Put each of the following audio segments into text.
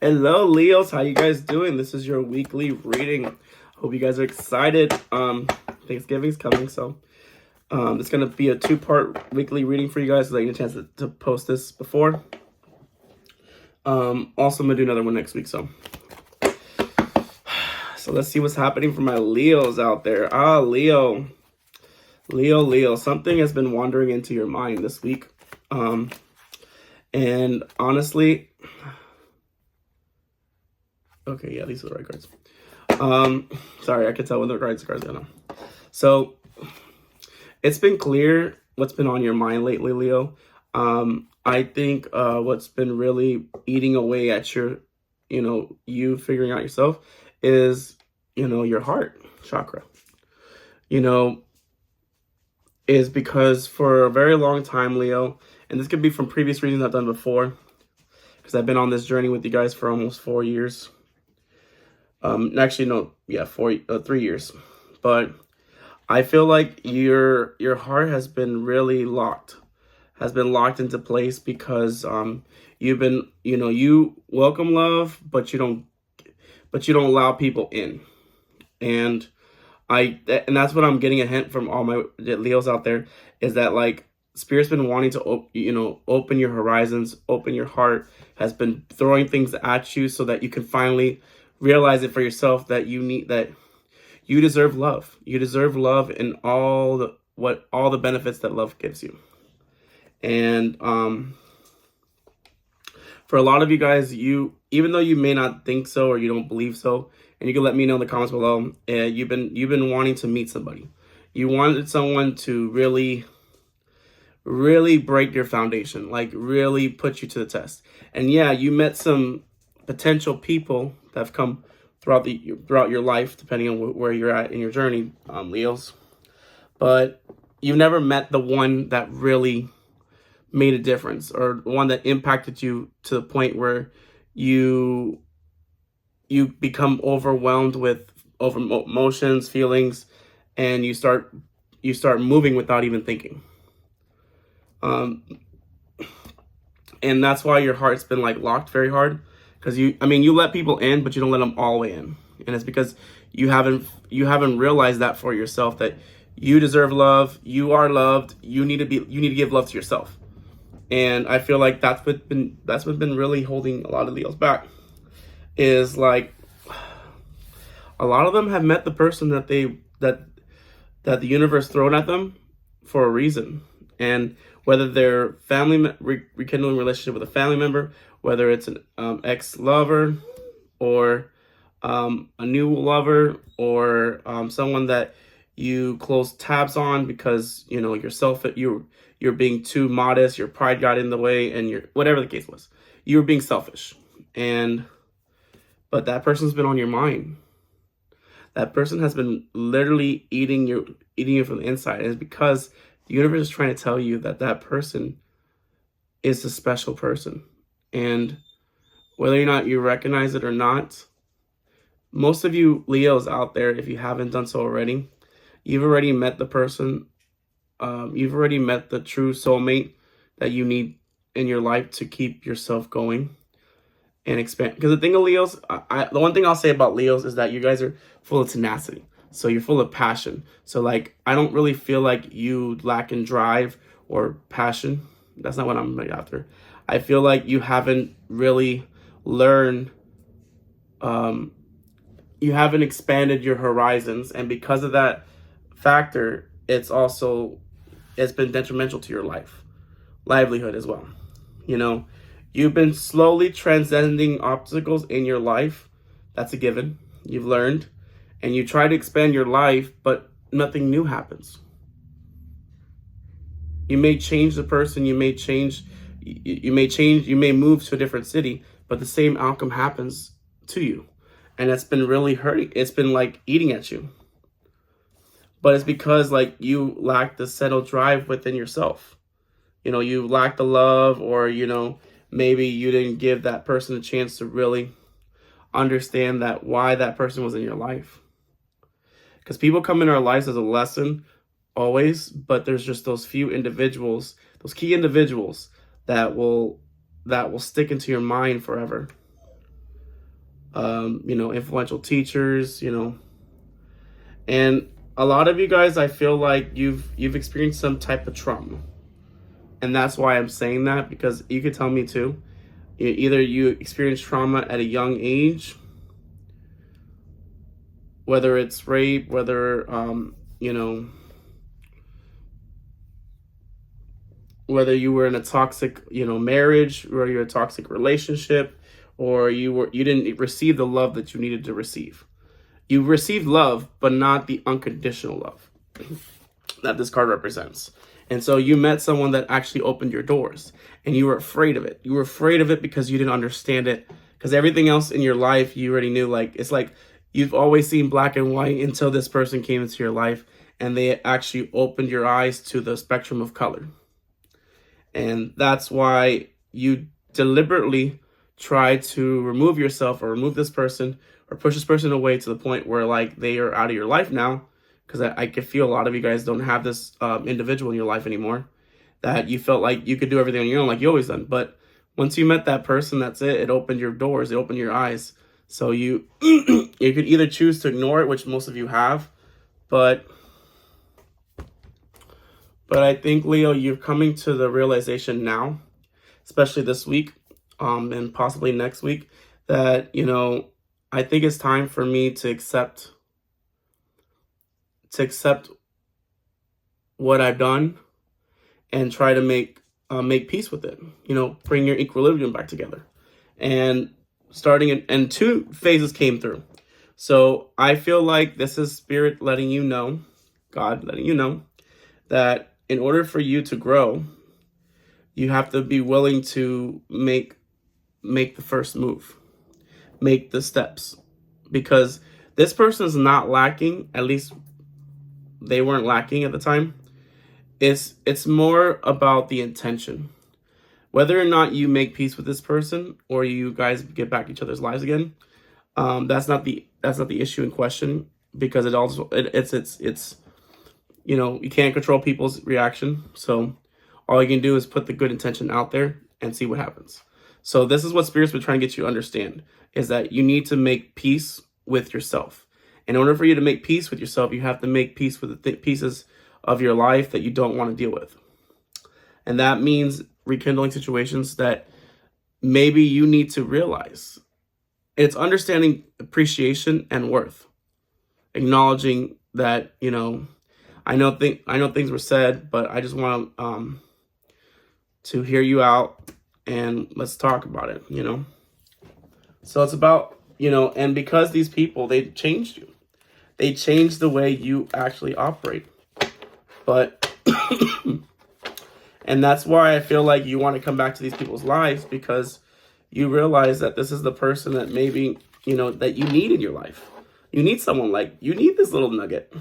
Hello, Leos. How you guys doing? This is your weekly reading. Hope you guys are excited. Thanksgiving's coming, so it's gonna be a two-part weekly reading for you guys, so that you get a chance to post this before. Also, I'm gonna do another one next week. So let's see what's happening for my Leos out there. Leo. Something has been wandering into your mind this week, and honestly. Okay, yeah, these are the right cards. Sorry, I could tell when the cards are going on. So, it's been clear what's been on your mind lately, Leo. I think what's been really eating away at your, you figuring out yourself is, your heart chakra. Is because for a very long time, Leo, and this could be from previous readings I've done before, because I've been on this journey with you guys for almost 4 years. Actually, no, yeah, 3 years. But I feel like your heart has been really locked into place because you've been, you welcome love, but you don't allow people in. And that's what I'm getting a hint from all my Leos out there, is that like Spirit's been wanting to open your horizons, open your heart, has been throwing things at you so that you can finally realize it for yourself, that you deserve love. You deserve love and all the benefits that love gives you. And for a lot of you guys, even though you may not think so or you don't believe so, and you can let me know in the comments below, you've been wanting to meet somebody. You wanted someone to really break your foundation, like really put you to the test. And yeah, you met some potential people that have come throughout your life, depending on where you're at in your journey, Leos. But you've never met the one that really made a difference, or one that impacted you to the point where you become overwhelmed with emotions, feelings, and you start moving without even thinking. And that's why your heart's been like locked very hard, because you let people in, but you don't let them all the way in. And it's because you haven't realized that for yourself, that you deserve love, you are loved, you need to give love to yourself. And I feel like that's what's been really holding a lot of Leos back, is like a lot of them have met the person that the universe thrown at them for a reason. And whether they're rekindling a relationship with a family member, whether it's an ex-lover, or a new lover, or someone that you close tabs on because you're being too modest, your pride got in the way, and whatever the case was, you were being selfish. But that person's been on your mind. That person has been literally eating you from the inside. And it's because the universe is trying to tell you that person is a special person. And whether or not you recognize it or not, most of you Leos out there, if you haven't done so already, you've already met the person. You've already met the true soulmate that you need in your life to keep yourself going and expand. Because the thing of Leos, the one thing I'll say about Leos is that you guys are full of tenacity. So you're full of passion. So like, I don't really feel like you lack in drive or passion. That's not what I'm after. I feel like you haven't really learned, you haven't expanded your horizons. And because of that factor, it's been detrimental to your livelihood as well. You've been slowly transcending obstacles in your life. That's a given. You've learned. And you try to expand your life, but nothing new happens. You may change the person, you may move to a different city, but the same outcome happens to you. And it's been really hurting. It's been like eating at you. But it's because like you lack the settled drive within yourself. You lack the love, or, maybe you didn't give that person a chance to really understand why that person was in your life. Because people come in our lives as a lesson, always, but there's just those few individuals, those key individuals that will stick into your mind forever. influential teachers, and a lot of you guys, I feel like you've experienced some type of trauma. And that's why I'm saying that, because you could tell me too. Either you experienced trauma at a young age, whether it's rape, whether whether you were in a toxic, marriage, or you're a toxic relationship, or you didn't receive the love that you needed to receive. You received love, but not the unconditional love that this card represents. And so you met someone that actually opened your doors, and you were afraid of it. You were afraid of it because you didn't understand it, because everything else in your life you already knew. Like, it's like you've always seen black and white until this person came into your life and they actually opened your eyes to the spectrum of color. And that's why you deliberately try to remove yourself or remove this person or push this person away to the point where, like, they are out of your life now. Because I can feel a lot of you guys don't have this individual in your life anymore, that you felt like you could do everything on your own like you always done. But once you met that person, that's it. It opened your doors. It opened your eyes. So you you could either choose to ignore it, which most of you have. But I think, Leo, you're coming to the realization now, especially this week, and possibly next week, that, I think it's time for me to accept what I've done and try to make peace with it. Bring your equilibrium back together. And and two phases came through. So I feel like this is Spirit letting you know, God letting you know, that in order for you to grow, you have to be willing to make the first move, make the steps, because this person is not lacking. At least they weren't lacking at the time. It's more about the intention. Whether or not you make peace with this person or you guys get back each other's lives again, that's not the issue in question, because it's you can't control people's reaction. So all you can do is put the good intention out there and see what happens. So this is what Spirit's been trying to get you to understand, is that you need to make peace with yourself. In order for you to make peace with yourself, you have to make peace with the pieces of your life that you don't want to deal with. And that means rekindling situations that maybe you need to realize. It's understanding appreciation and worth. Acknowledging that, I know things were said, but I just want to hear you out and let's talk about it, So it's about, and because these people, they changed you. They changed the way you actually operate. But, and that's why I feel like you want to come back to these people's lives, because you realize that this is the person that maybe, that you need in your life. You need someone you need this little nugget.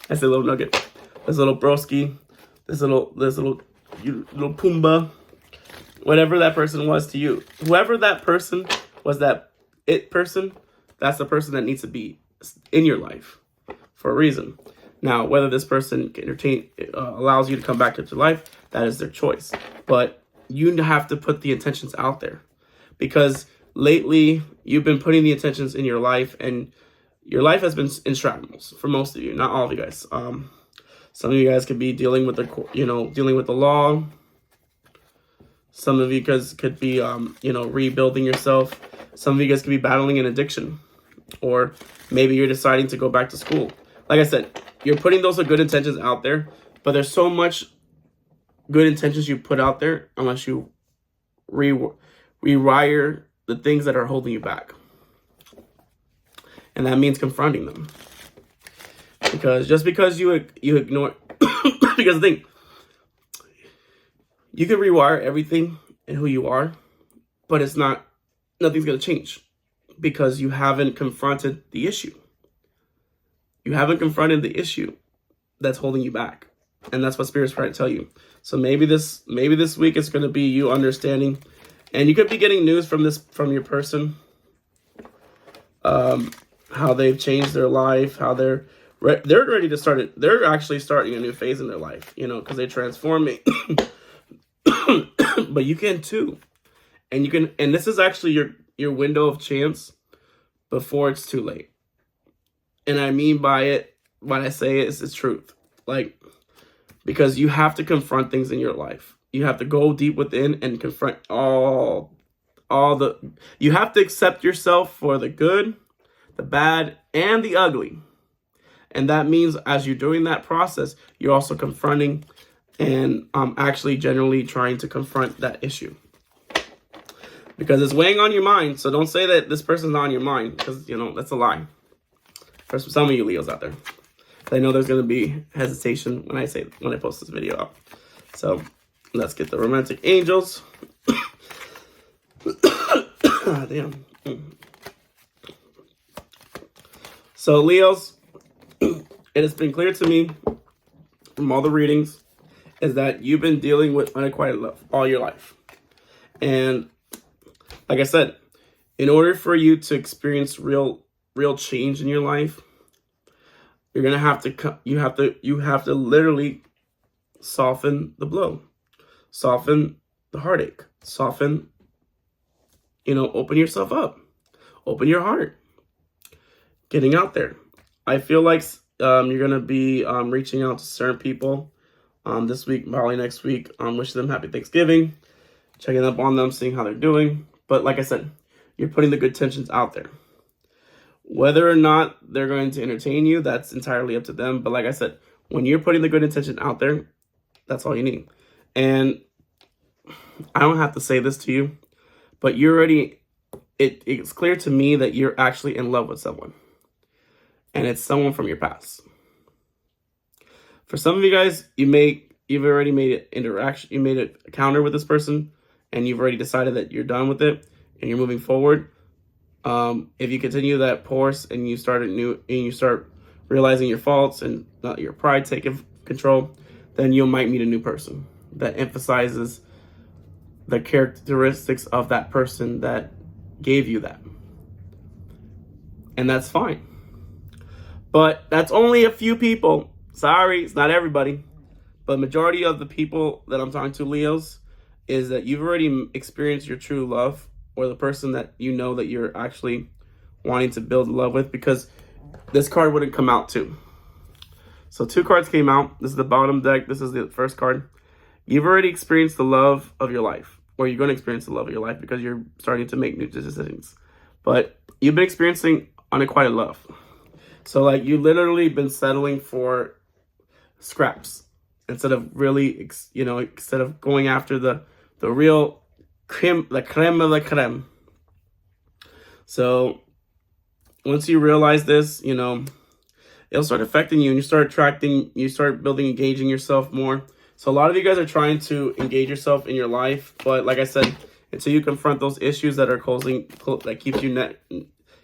I say little nugget. This little broski, this little Pumbaa, whatever that person was to you. Whoever that person was, that it person, that's the person that needs to be in your life for a reason. Now, whether this person allows you to come back into your life, that is their choice. But you have to put the intentions out there, because lately you've been putting the intentions in your life, and your life has been in shambles for most of you, not all of you guys. Some of you guys could be dealing with the law. Some of you guys could be, rebuilding yourself. Some of you guys could be battling an addiction, or maybe you're deciding to go back to school. Like I said, you're putting those good intentions out there, but there's so much good intentions you put out there unless you rewire the things that are holding you back. And that means confronting them. Because just because you ignore, because the thing, you can rewire everything and who you are, but nothing's going to change, because you haven't confronted the issue. You haven't confronted the issue that's holding you back. And that's what Spirit's trying to tell you. So maybe this week it's going to be you understanding, and you could be getting news from your person, how they've changed their life, how they're ready to start it. They're actually starting a new phase in their life, because they're transforming. But you can too. And this is actually your window of chance before it's too late. And I mean by it, what I say is the truth. Like, because you have to confront things in your life. You have to go deep within and confront you have to accept yourself for the good, the bad, and the ugly. And that means as you're doing that process, you're also confronting and actually generally trying to confront that issue. Because it's weighing on your mind. So don't say that this person's not on your mind, because, that's a lie. For some of you Leos out there. I know there's going to be hesitation when I post this video up. So let's get the romantic angels. Damn. So Leos, it has been clear to me from all the readings is that you've been dealing with unrequited love all your life. And like I said, in order for you to experience real change in your life, you're going to have to you have to literally soften the blow. Soften the heartache. Soften, open yourself up. Open your heart. Getting out there. I feel like you're going to be reaching out to certain people this week, probably next week. Wishing them happy Thanksgiving. Checking up on them, seeing how they're doing. But like I said, you're putting the good intentions out there. Whether or not they're going to entertain you, that's entirely up to them. But like I said, when you're putting the good intention out there, that's all you need. And I don't have to say this to you, but it's clear to me that you're actually in love with someone. And it's someone from your past. For some of you guys, you've already made an interaction, you made a encounter with this person, and you've already decided that you're done with it and you're moving forward. If you continue that course and you start realizing your faults and not your pride taking control, then you might meet a new person that emphasizes the characteristics of that person that gave you that. And that's fine. But that's only a few people. Sorry, it's not everybody. But majority of the people that I'm talking to, Leos, is that you've already experienced your true love, or the person that that you're actually wanting to build love with, because this card wouldn't come out too. So 2 cards came out. This is the bottom deck. This is the first card. You've already experienced the love of your life, or you're going to experience the love of your life because you're starting to make new decisions. But you've been experiencing unrequited love. So like you literally been settling for scraps instead of really, instead of going after the real creme of the creme. So once you realize this, it'll start affecting you, and you start engaging yourself more. So a lot of you guys are trying to engage yourself in your life, but like I said, until you confront those issues that are that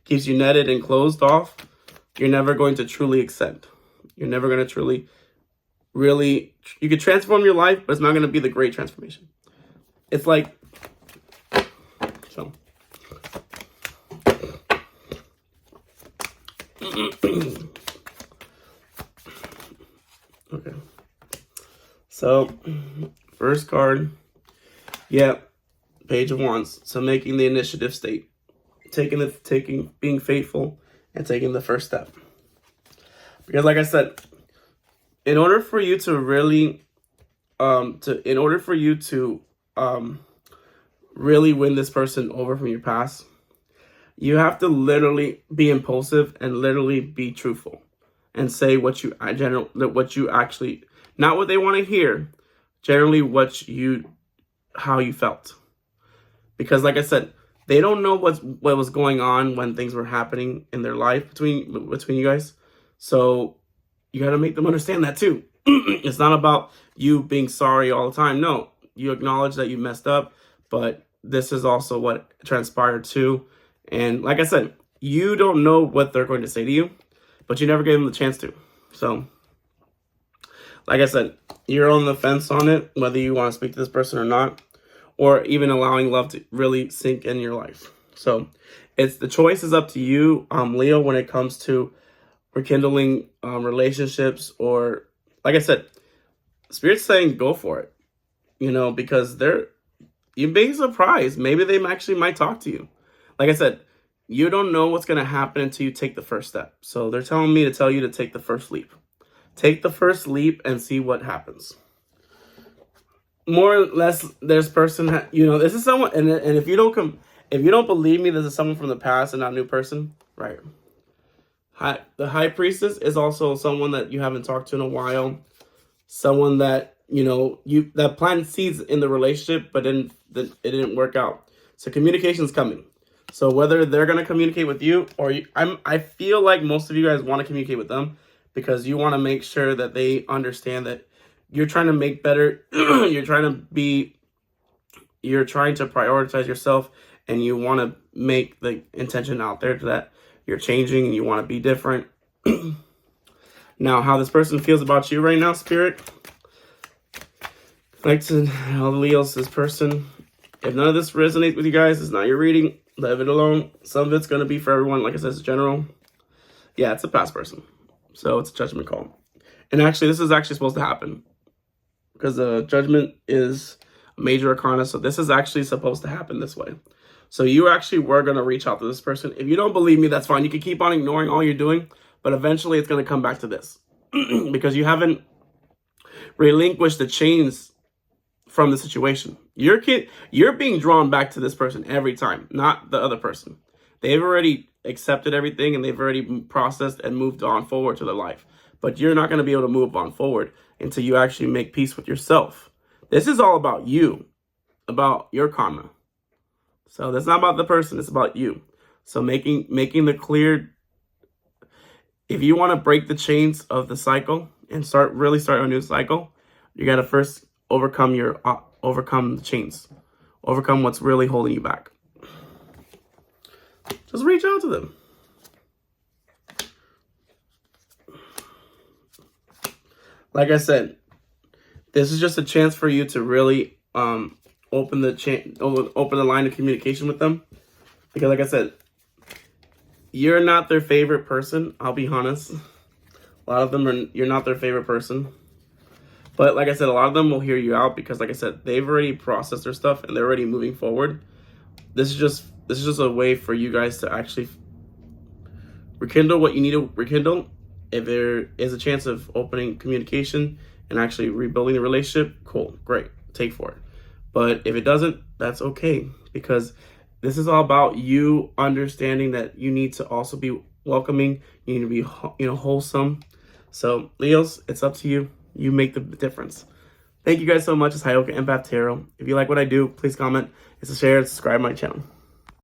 keeps you netted and closed off, you're never going to truly accept. You're never going to truly, really, you could transform your life, but it's not going to be the great transformation. It's like, so. Okay. So, first card, Page of Wands. So making the initiative state, being faithful, and taking the first step. Because like I said, in order for you to really, really win this person over from your past, you have to literally be impulsive and literally be truthful and say what you actually, not what they want to hear, generally how you felt. Because like I said, they don't know what was going on when things were happening in their life between you guys. So you got to make them understand that too. It's not about you being sorry all the time. No, you acknowledge that you messed up, but this is also what transpired too. And like I said, you don't know what they're going to say to you, but you never gave them the chance to. So like I said, you're on the fence on it, whether you want to speak to this person or not, or even allowing love to really sink in your life. So the choice is up to you, Leo, when it comes to rekindling relationships, or like I said, Spirit's saying go for it, because you'd be surprised. Maybe they actually might talk to you. Like I said, you don't know what's going to happen until you take the first step. So they're telling me to tell you to take the first leap. Take the first leap and see what happens. More or less, this person, you know, this is someone, and if you don't believe me, this is someone from the past and not a new person, right? The High Priestess is also someone that you haven't talked to in a while. Someone that, you know, that planted seeds in the relationship, but it didn't work out. So communication is coming. So whether they're going to communicate with you or I feel like most of you guys want to communicate with them because you want to make sure that they understand that you're trying to make better. You're trying to prioritize yourself, and you want to make the intention out there that you're changing and you want to be different. Now, how this person feels about you right now, Spirit. Like to all the Leos, this person. If none of this resonates with you guys, it's not your reading. Leave it alone. Some of it's going to be for everyone. Like I said, it's general. Yeah, it's a past person. So it's a judgment call. And actually, this is actually supposed to happen. Because the judgment is a major arcana. So this is actually supposed to happen this way. So you actually were going to reach out to this person. If you don't believe me, that's fine. You can keep on ignoring all you're doing. But eventually, it's going to come back to this. Because you haven't relinquished the chains from the situation. You're being drawn back to this person every time, not the other person. They've already accepted everything and they've already processed and moved on forward to their life. But you're not going to be able to move on forward until you actually make peace with yourself. This is all about you, about your karma. So that's not about the person, it's about you. So making the clear, if you want to break the chains of the cycle and start a new cycle, you got to first overcome the chains. Overcome what's really holding you back. Just reach out to them. Like I said, this is just a chance for you to really open the line of communication with them. Because like I said, you're not their favorite person. I'll be honest. A lot of them you're not their favorite person. But like I said, a lot of them will hear you out because, like I said, they've already processed their stuff and they're already moving forward. This is just a way for you guys to actually rekindle what you need to rekindle. If there is a chance of opening communication and actually rebuilding the relationship, cool, great, take for it. But if it doesn't, that's okay, because this is all about you understanding that you need to also be welcoming. You need to be, wholesome. So Leos, it's up to you. You make the difference. Thank you guys so much. It's Heyoka Empath Tarot. If you like what I do, please comment, share, and subscribe to my channel.